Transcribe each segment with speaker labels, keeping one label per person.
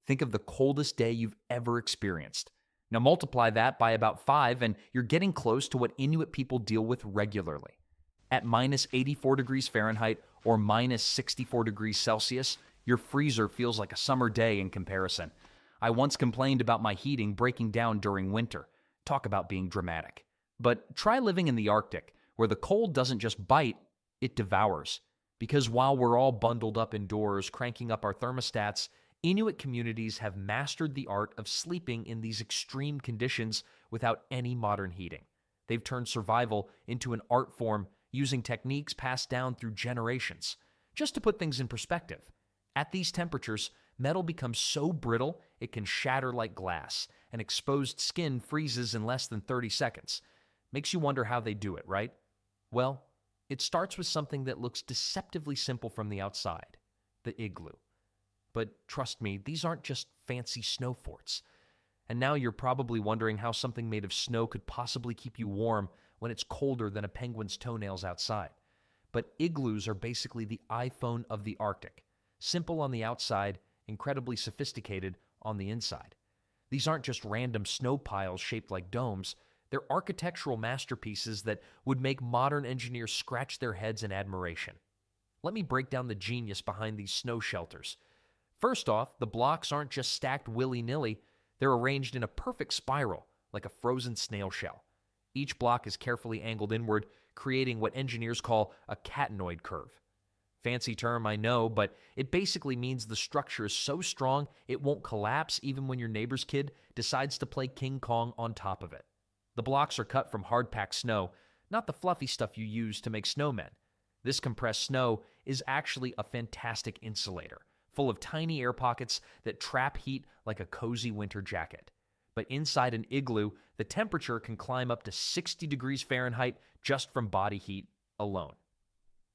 Speaker 1: Think of the coldest day you've ever experienced. Now multiply that by about 5 and you're getting close to what Inuit people deal with regularly. At minus 84 degrees Fahrenheit or minus 64 degrees Celsius, your freezer feels like a summer day in comparison. I once complained about my heating breaking down during winter. Talk about being dramatic. But try living in the Arctic, where the cold doesn't just bite, it devours. Because while we're all bundled up indoors, cranking up our thermostats, Inuit communities have mastered the art of sleeping in these extreme conditions without any modern heating. They've turned survival into an art form using techniques passed down through generations. Just to put things in perspective, at these temperatures, metal becomes so brittle it can shatter like glass, and exposed skin freezes in less than 30 seconds. Makes you wonder how they do it, right? Well, it starts with something that looks deceptively simple from the outside, the igloo. But trust me, these aren't just fancy snow forts. And now you're probably wondering how something made of snow could possibly keep you warm when it's colder than a penguin's toenails outside. But igloos are basically the iPhone of the Arctic. Simple on the outside, incredibly sophisticated on the inside. These aren't just random snow piles shaped like domes. They're architectural masterpieces that would make modern engineers scratch their heads in admiration. Let me break down the genius behind these snow shelters. First off, the blocks aren't just stacked willy-nilly. They're arranged in a perfect spiral, like a frozen snail shell. Each block is carefully angled inward, creating what engineers call a catenoid curve. Fancy term, I know, but it basically means the structure is so strong it won't collapse even when your neighbor's kid decides to play King Kong on top of it. The blocks are cut from hard-packed snow, not the fluffy stuff you use to make snowmen. This compressed snow is actually a fantastic insulator, full of tiny air pockets that trap heat like a cozy winter jacket. But inside an igloo, the temperature can climb up to 60 degrees Fahrenheit just from body heat alone.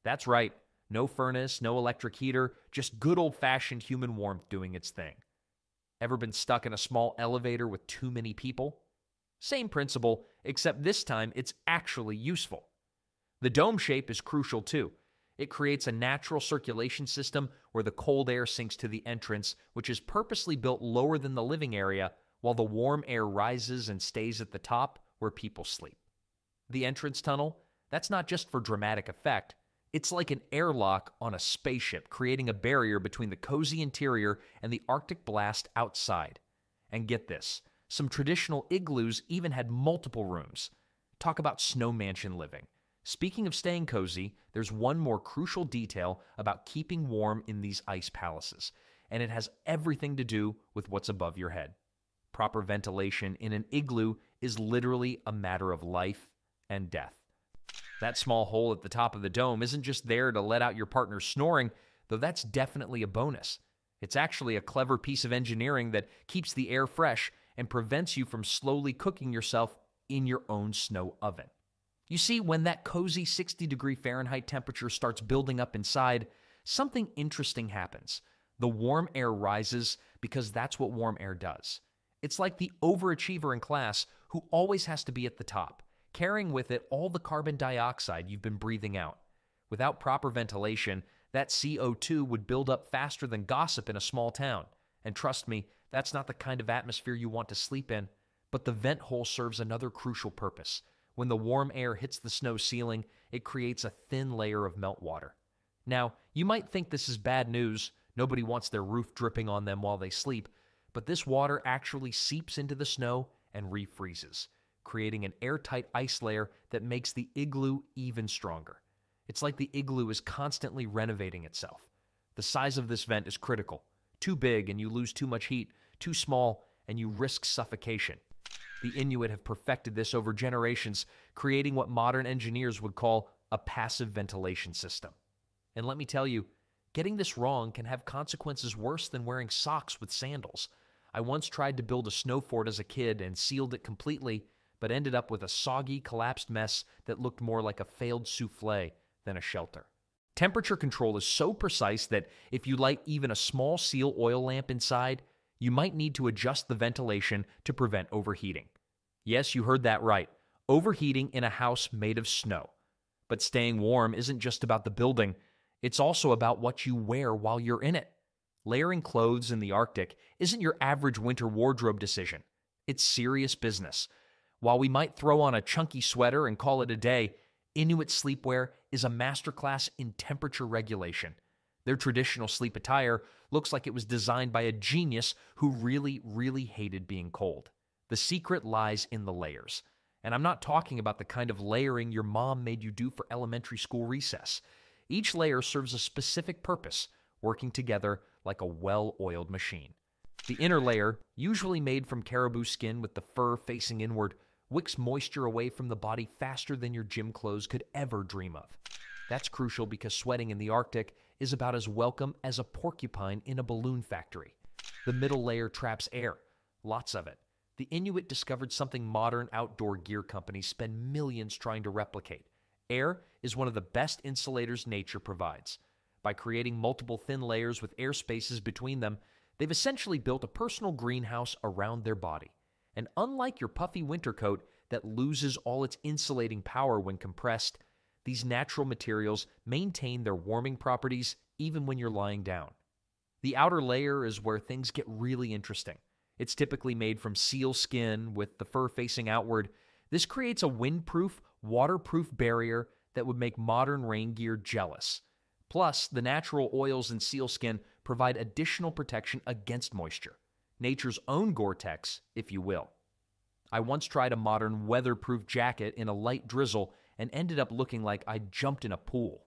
Speaker 1: That's right, no furnace, no electric heater, just good old-fashioned human warmth doing its thing. Ever been stuck in a small elevator with too many people? Same principle, except this time it's actually useful. The dome shape is crucial too. It creates a natural circulation system where the cold air sinks to the entrance, which is purposely built lower than the living area, while the warm air rises and stays at the top where people sleep. The entrance tunnel, that's not just for dramatic effect. It's like an airlock on a spaceship, creating a barrier between the cozy interior and the Arctic blast outside. And get this, some traditional igloos even had multiple rooms. Talk about snow mansion living. Speaking of staying cozy, there's one more crucial detail about keeping warm in these ice palaces, and it has everything to do with what's above your head. Proper ventilation in an igloo is literally a matter of life and death. That small hole at the top of the dome isn't just there to let out your partner snoring, though that's definitely a bonus. It's actually a clever piece of engineering that keeps the air fresh and prevents you from slowly cooking yourself in your own snow oven. You see, when that cozy 60-degree Fahrenheit temperature starts building up inside, something interesting happens. The warm air rises because that's what warm air does. It's like the overachiever in class who always has to be at the top, carrying with it all the carbon dioxide you've been breathing out. Without proper ventilation, that CO2 would build up faster than gossip in a small town. And trust me, that's not the kind of atmosphere you want to sleep in. But the vent hole serves another crucial purpose. When the warm air hits the snow ceiling, it creates a thin layer of meltwater. Now, you might think this is bad news. Nobody wants their roof dripping on them while they sleep. But this water actually seeps into the snow and refreezes, creating an airtight ice layer that makes the igloo even stronger. It's like the igloo is constantly renovating itself. The size of this vent is critical. Too big and you lose too much heat. Too small and you risk suffocation. The Inuit have perfected this over generations, creating what modern engineers would call a passive ventilation system. And let me tell you, getting this wrong can have consequences worse than wearing socks with sandals. I once tried to build a snow fort as a kid and sealed it completely, but ended up with a soggy, collapsed mess that looked more like a failed souffle than a shelter. Temperature control is so precise that if you light even a small seal oil lamp inside, you might need to adjust the ventilation to prevent overheating. Yes, you heard that right. Overheating in a house made of snow. But staying warm isn't just about the building. It's also about what you wear while you're in it. Layering clothes in the Arctic isn't your average winter wardrobe decision. It's serious business. While we might throw on a chunky sweater and call it a day, Inuit sleepwear is a masterclass in temperature regulation. Their traditional sleep attire looks like it was designed by a genius who really, really hated being cold. The secret lies in the layers. And I'm not talking about the kind of layering your mom made you do for elementary school recess. Each layer serves a specific purpose, working together like a well-oiled machine. The inner layer, usually made from caribou skin with the fur facing inward, wicks moisture away from the body faster than your gym clothes could ever dream of. That's crucial because sweating in the Arctic is about as welcome as a porcupine in a balloon factory. The middle layer traps air, lots of it. The Inuit discovered something modern outdoor gear companies spend millions trying to replicate. Air is one of the best insulators nature provides. By creating multiple thin layers with air spaces between them, they've essentially built a personal greenhouse around their body. And unlike your puffy winter coat that loses all its insulating power when compressed, these natural materials maintain their warming properties even when you're lying down. The outer layer is where things get really interesting. It's typically made from seal skin with the fur facing outward. This creates a windproof, waterproof barrier that would make modern rain gear jealous. Plus, the natural oils in sealskin provide additional protection against moisture. Nature's own Gore-Tex, if you will. I once tried a modern weatherproof jacket in a light drizzle and ended up looking like I'd jumped in a pool.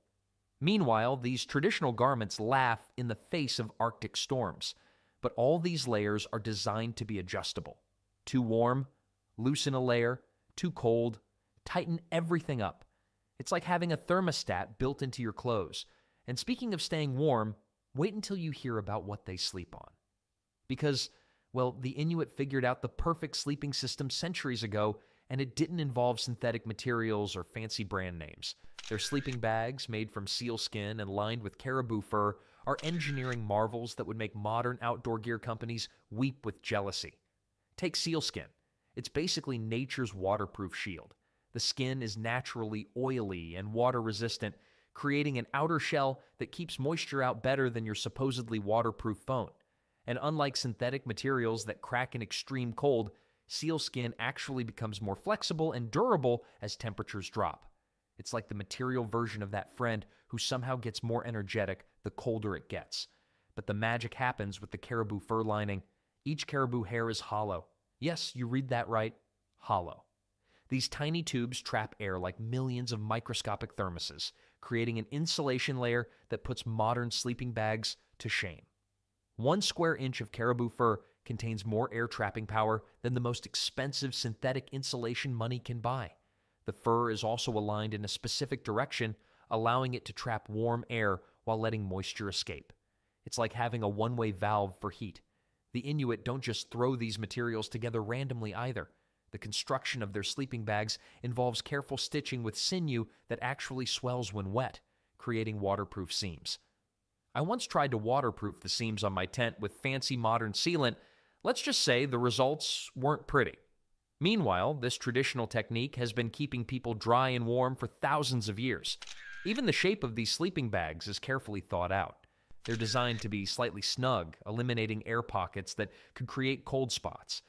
Speaker 1: Meanwhile, these traditional garments laugh in the face of Arctic storms. But all these layers are designed to be adjustable. Too warm, loosen a layer. Too cold, tighten everything up. It's like having a thermostat built into your clothes. And speaking of staying warm, wait until you hear about what they sleep on. Because, well, the Inuit figured out the perfect sleeping system centuries ago, and it didn't involve synthetic materials or fancy brand names. Their sleeping bags, made from seal skin and lined with caribou fur, are engineering marvels that would make modern outdoor gear companies weep with jealousy. Take sealskin. It's basically nature's waterproof shield. The skin is naturally oily and water-resistant, creating an outer shell that keeps moisture out better than your supposedly waterproof phone. And unlike synthetic materials that crack in extreme cold, sealskin actually becomes more flexible and durable as temperatures drop. It's like the material version of that friend who somehow gets more energetic the colder it gets. But the magic happens with the caribou fur lining. Each caribou hair is hollow. Yes, you read that right, hollow. These tiny tubes trap air like millions of microscopic thermoses, creating an insulation layer that puts modern sleeping bags to shame. 1 square inch of caribou fur contains more air trapping power than the most expensive synthetic insulation money can buy. The fur is also aligned in a specific direction, allowing it to trap warm air while letting moisture escape. It's like having a one-way valve for heat. The Inuit don't just throw these materials together randomly either. The construction of their sleeping bags involves careful stitching with sinew that actually swells when wet, creating waterproof seams. I once tried to waterproof the seams on my tent with fancy modern sealant. Let's just say the results weren't pretty. Meanwhile, this traditional technique has been keeping people dry and warm for thousands of years. Even the shape of these sleeping bags is carefully thought out. They're designed to be slightly snug, eliminating air pockets that could create cold spots.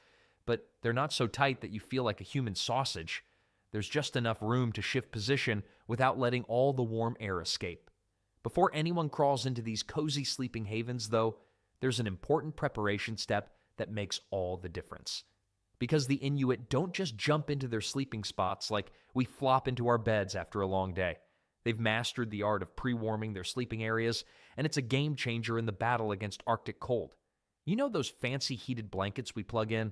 Speaker 1: But they're not so tight that you feel like a human sausage. There's just enough room to shift position without letting all the warm air escape. Before anyone crawls into these cozy sleeping havens, though, there's an important preparation step that makes all the difference. Because the Inuit don't just jump into their sleeping spots like we flop into our beds after a long day. They've mastered the art of pre-warming their sleeping areas, and it's a game changer in the battle against Arctic cold. You know those fancy heated blankets we plug in?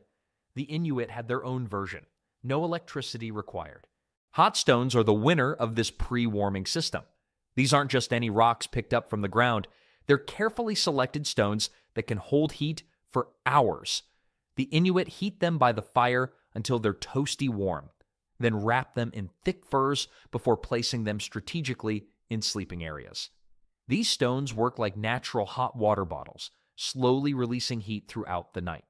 Speaker 1: The Inuit had their own version. No electricity required. Hot stones are the winner of this pre-warming system. These aren't just any rocks picked up from the ground. They're carefully selected stones that can hold heat for hours. The Inuit heat them by the fire until they're toasty warm, then wrap them in thick furs before placing them strategically in sleeping areas. These stones work like natural hot water bottles, slowly releasing heat throughout the night.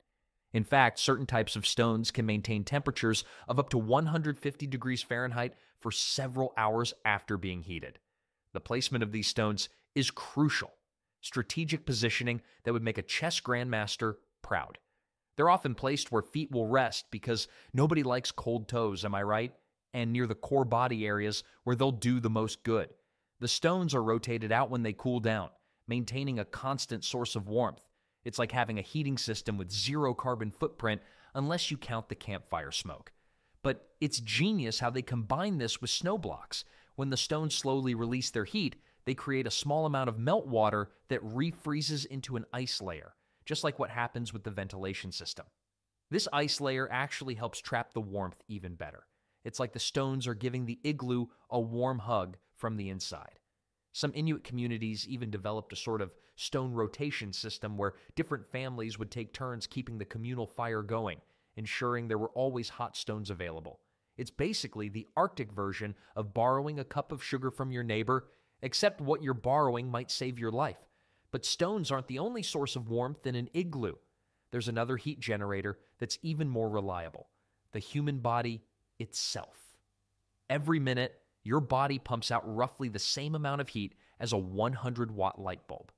Speaker 1: In fact, certain types of stones can maintain temperatures of up to 150 degrees Fahrenheit for several hours after being heated. The placement of these stones is crucial. strategic positioning that would make a chess grandmaster proud. They're often placed where feet will rest because nobody likes cold toes, am I right? And near the core body areas where they'll do the most good. The stones are rotated out when they cool down, maintaining a constant source of warmth. It's like having a heating system with zero carbon footprint unless you count the campfire smoke. But it's genius how they combine this with snow blocks. When the stones slowly release their heat, they create a small amount of meltwater that refreezes into an ice layer, just like what happens with the ventilation system. This ice layer actually helps trap the warmth even better. It's like the stones are giving the igloo a warm hug from the inside. Some Inuit communities even developed a sort of stone rotation system where different families would take turns keeping the communal fire going, ensuring there were always hot stones available. It's basically the Arctic version of borrowing a cup of sugar from your neighbor, except what you're borrowing might save your life. But stones aren't the only source of warmth in an igloo. There's another heat generator that's even more reliable: the human body itself. Every minute, your body pumps out roughly the same amount of heat as a 100-watt light bulb.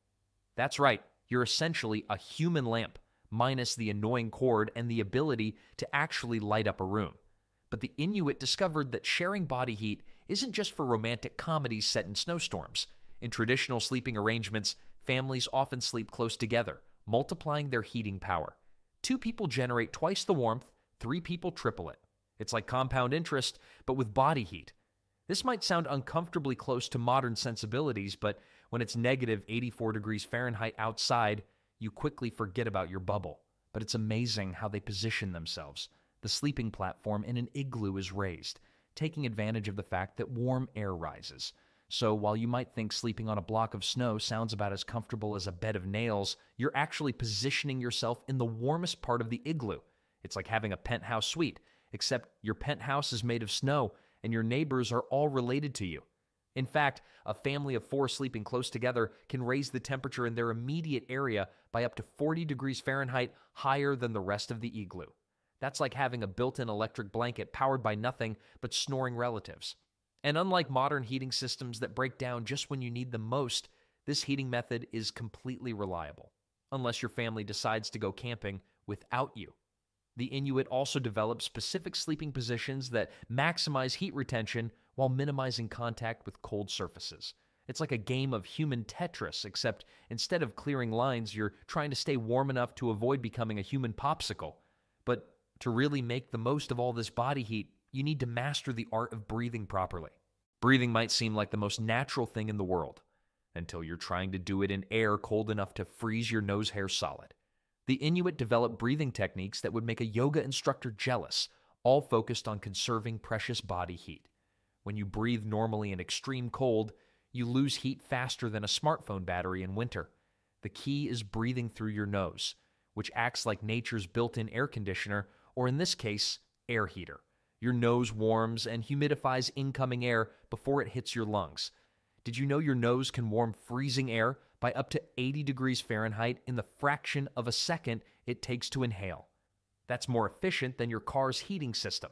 Speaker 1: That's right, you're essentially a human lamp, minus the annoying cord and the ability to actually light up a room. But the Inuit discovered that sharing body heat isn't just for romantic comedies set in snowstorms. In traditional sleeping arrangements, families often sleep close together, multiplying their heating power. 2 people generate twice the warmth, 3 people triple it. It's like compound interest, but with body heat. This might sound uncomfortably close to modern sensibilities, but when it's negative 84 degrees Fahrenheit outside, you quickly forget about your bubble. But it's amazing how they position themselves. The sleeping platform in an igloo is raised, taking advantage of the fact that warm air rises. So while you might think sleeping on a block of snow sounds about as comfortable as a bed of nails, you're actually positioning yourself in the warmest part of the igloo. It's like having a penthouse suite, except your penthouse is made of snow and your neighbors are all related to you. In fact, a family of 4 sleeping close together can raise the temperature in their immediate area by up to 40 degrees Fahrenheit higher than the rest of the igloo. That's like having a built-in electric blanket powered by nothing but snoring relatives. And unlike modern heating systems that break down just when you need them most, this heating method is completely reliable, unless your family decides to go camping without you. The Inuit also develop specific sleeping positions that maximize heat retention while minimizing contact with cold surfaces. It's like a game of human Tetris, except instead of clearing lines, you're trying to stay warm enough to avoid becoming a human popsicle. But to really make the most of all this body heat, you need to master the art of breathing properly. Breathing might seem like the most natural thing in the world, until you're trying to do it in air cold enough to freeze your nose hair solid. The Inuit developed breathing techniques that would make a yoga instructor jealous, all focused on conserving precious body heat. When you breathe normally in extreme cold, you lose heat faster than a smartphone battery in winter. The key is breathing through your nose, which acts like nature's built-in air conditioner, or in this case, air heater. Your nose warms and humidifies incoming air before it hits your lungs. Did you know your nose can warm freezing air by up to 80 degrees Fahrenheit in the fraction of a second it takes to inhale? That's more efficient than your car's heating system.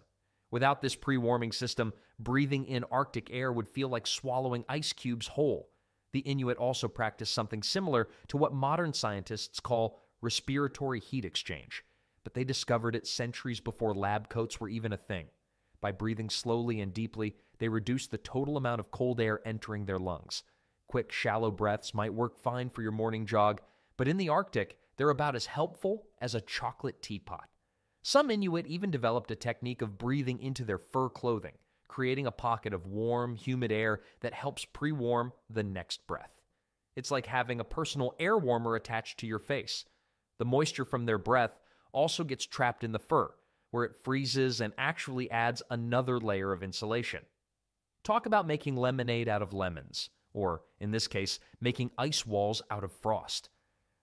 Speaker 1: Without this pre-warming system, breathing in Arctic air would feel like swallowing ice cubes whole. The Inuit also practice something similar to what modern scientists call respiratory heat exchange, but they discovered it centuries before lab coats were even a thing. By breathing slowly and deeply, they reduced the total amount of cold air entering their lungs. Quick, shallow breaths might work fine for your morning jog, but in the Arctic, they're about as helpful as a chocolate teapot. Some Inuit even developed a technique of breathing into their fur clothing, creating a pocket of warm, humid air that helps pre-warm the next breath. It's like having a personal air warmer attached to your face. The moisture from their breath also gets trapped in the fur, where it freezes and actually adds another layer of insulation. Talk about making lemonade out of lemons, or, in this case, making ice walls out of frost.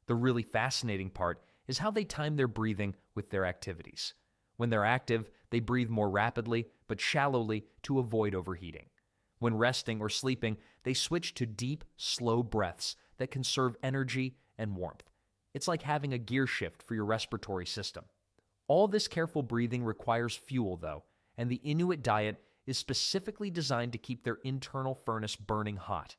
Speaker 1: The really fascinating part is how they time their breathing with their activities. When they're active, they breathe more rapidly but shallowly to avoid overheating. When resting or sleeping, they switch to deep, slow breaths that conserve energy and warmth. It's like having a gear shift for your respiratory system. All this careful breathing requires fuel, though, and the Inuit diet is specifically designed to keep their internal furnace burning hot.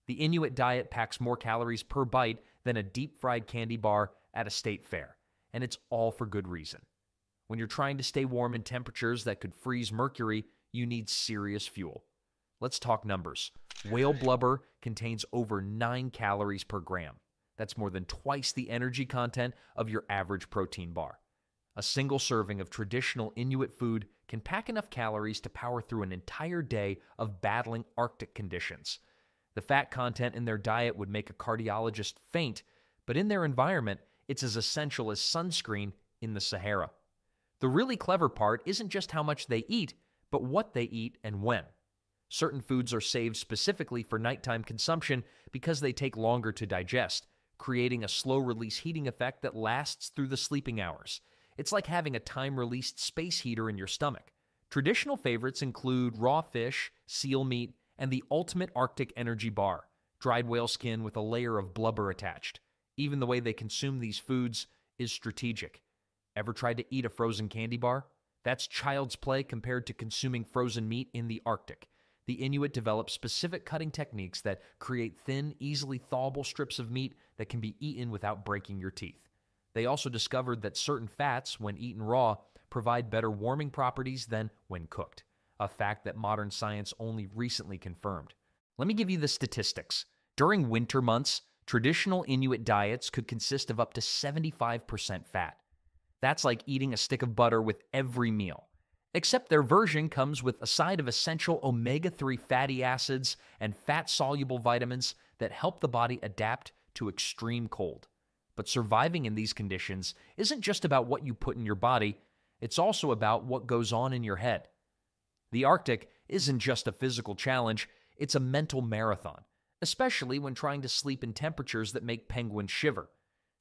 Speaker 1: The Inuit diet packs more calories per bite than a deep-fried candy bar at a state fair, and it's all for good reason. When you're trying to stay warm in temperatures that could freeze mercury, you need serious fuel. Let's talk numbers. Whale blubber contains over 9 calories per gram. That's more than twice the energy content of your average protein bar. A single serving of traditional Inuit food can pack enough calories to power through an entire day of battling Arctic conditions. The fat content in their diet would make a cardiologist faint, but in their environment, it's as essential as sunscreen in the Sahara. The really clever part isn't just how much they eat, but what they eat and when. Certain foods are saved specifically for nighttime consumption because they take longer to digest, creating a slow-release heating effect that lasts through the sleeping hours. It's like having a time-released space heater in your stomach. Traditional favorites include raw fish, seal meat, and the ultimate Arctic energy bar, dried whale skin with a layer of blubber attached. Even the way they consume these foods is strategic. Ever tried to eat a frozen candy bar? That's child's play compared to consuming frozen meat in the Arctic. The Inuit develop specific cutting techniques that create thin, easily thawable strips of meat that can be eaten without breaking your teeth. They also discovered that certain fats, when eaten raw, provide better warming properties than when cooked, a fact that modern science only recently confirmed. Let me give you the statistics. During winter months, traditional Inuit diets could consist of up to 75% fat. That's like eating a stick of butter with every meal. Except their version comes with a side of essential omega-3 fatty acids and fat-soluble vitamins that help the body adapt to extreme cold. But surviving in these conditions isn't just about what you put in your body, it's also about what goes on in your head. The Arctic isn't just a physical challenge, it's a mental marathon, especially when trying to sleep in temperatures that make penguins shiver.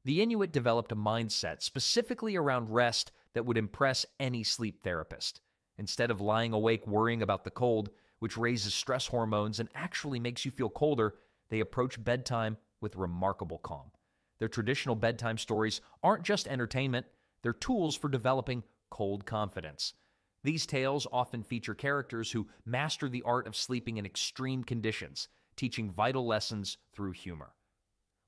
Speaker 1: The Inuit developed a mindset specifically around rest that would impress any sleep therapist. Instead of lying awake worrying about the cold, which raises stress hormones and actually makes you feel colder, they approach bedtime with remarkable calm. Their traditional bedtime stories aren't just entertainment, they're tools for developing cold confidence. These tales often feature characters who master the art of sleeping in extreme conditions, teaching vital lessons through humor.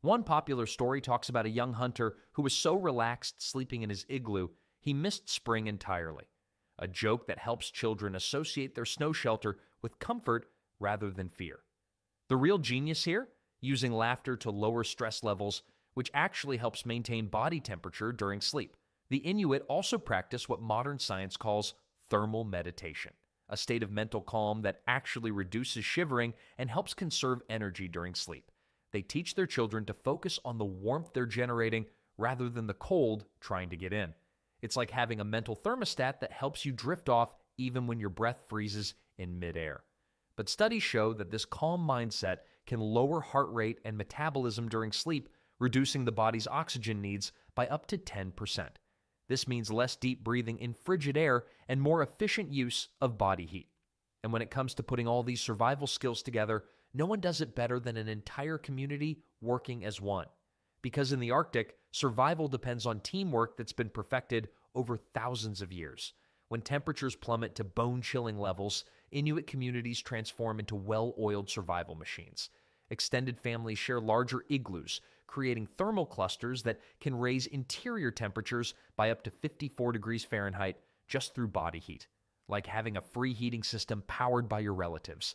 Speaker 1: One popular story talks about a young hunter who was so relaxed sleeping in his igloo, he missed spring entirely. A joke that helps children associate their snow shelter with comfort rather than fear. The real genius here? Using laughter to lower stress levels, which actually helps maintain body temperature during sleep. The Inuit also practice what modern science calls thermal meditation, a state of mental calm that actually reduces shivering and helps conserve energy during sleep. They teach their children to focus on the warmth they're generating rather than the cold trying to get in. It's like having a mental thermostat that helps you drift off even when your breath freezes in midair. But studies show that this calm mindset can lower heart rate and metabolism during sleep, reducing the body's oxygen needs by up to 10%. This means less deep breathing in frigid air and more efficient use of body heat. And when it comes to putting all these survival skills together, no one does it better than an entire community working as one. Because in the Arctic, survival depends on teamwork that's been perfected over thousands of years. When temperatures plummet to bone-chilling levels, Inuit communities transform into well-oiled survival machines. Extended families share larger igloos, creating thermal clusters that can raise interior temperatures by up to 54 degrees Fahrenheit just through body heat, like having a free heating system powered by your relatives.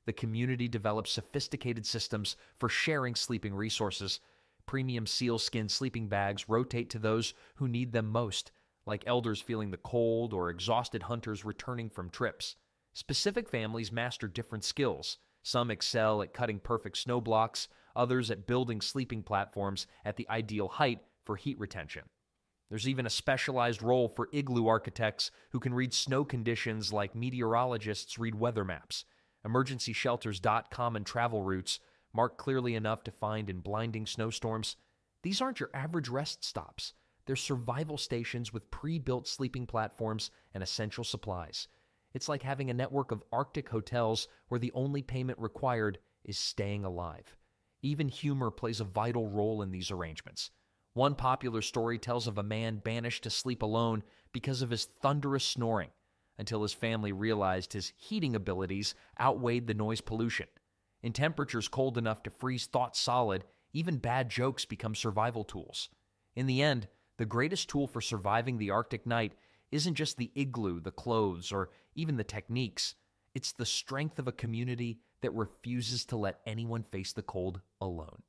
Speaker 1: The community develops sophisticated systems for sharing sleeping resources. Premium sealskin sleeping bags rotate to those who need them most, like elders feeling the cold or exhausted hunters returning from trips. Specific families master different skills. Some excel at cutting perfect snow blocks, others at building sleeping platforms at the ideal height for heat retention. There's even a specialized role for igloo architects who can read snow conditions like meteorologists read weather maps. EmergencyShelters.com and travel routes, marked clearly enough to find in blinding snowstorms. These aren't your average rest stops. They're survival stations with pre-built sleeping platforms and essential supplies. It's like having a network of Arctic hotels where the only payment required is staying alive. Even humor plays a vital role in these arrangements. One popular story tells of a man banished to sleep alone because of his thunderous snoring, until his family realized his heating abilities outweighed the noise pollution. In temperatures cold enough to freeze thoughts solid, even bad jokes become survival tools. In the end, the greatest tool for surviving the Arctic night isn't just the igloo, the clothes, or even the techniques. It's the strength of a community that refuses to let anyone face the cold alone.